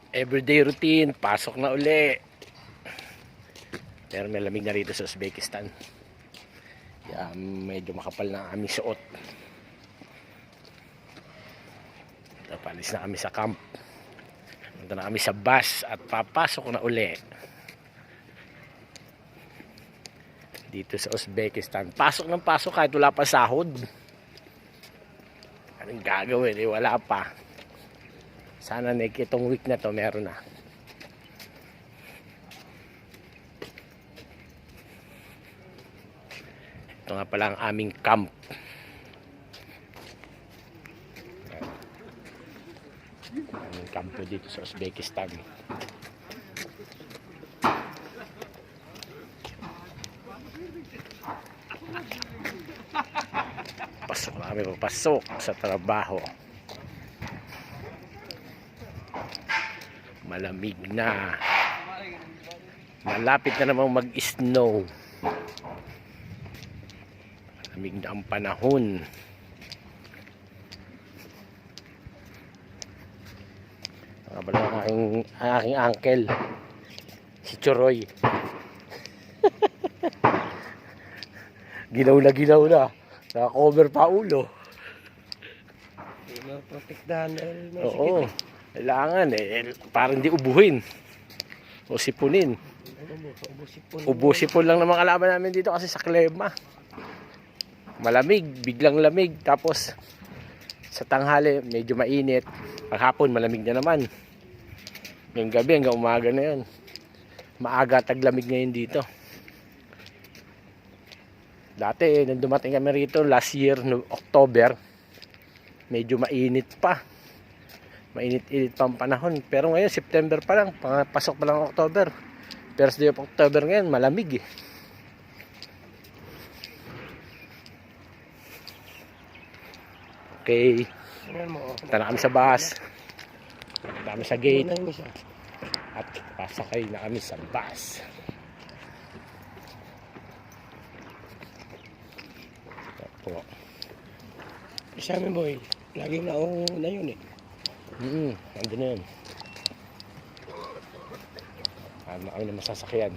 Everyday routine, pasok na uli. Pero may lamig na rito sa Uzbekistan. Kaya medyo makapal na aming suot. Palis na kami sa camp. Punta na kami sa bus at papasok na uli. Dito sa Uzbekistan. Pasok ng pasok kahit wala pa sahod. Anong gagawin? Wala pa. Sana itong week na to meron na. Ito nga pala ang aming camp. Aming campo dito sa Uzbekistan. Pasok na kami, papasok sa trabaho. Malamig na. Malapit na namang mag-snow. Malamig na ang panahon. Nakabala ang aking uncle, si Choroy. Gilaw na. Naka-cover pa ulo. Protektahan na. Oo. Kailangan para hindi ubuhin o sipunin. Ubusipon lang ng mga kalaban namin dito kasi sa klima. Malamig, biglang lamig. Tapos sa tanghali medyo mainit. Paghapon malamig na naman. Ngayong gabi hanggang umaga na yun. Maaga taglamig ngayon dito. Dati nung dumating kami rito last year no October, medyo mainit pa. Mainit-init pa ang panahon. Pero ngayon, September pa lang. Pasok pa lang October. First day of October ngayon, malamig eh. Okay. Punta na kami sa bus. Punta na kami sa gate. At pasakay na kami sa bus. Ito. Isa amin boy, laging nauna yun eh. Andun na yun. Ano na masasakyan.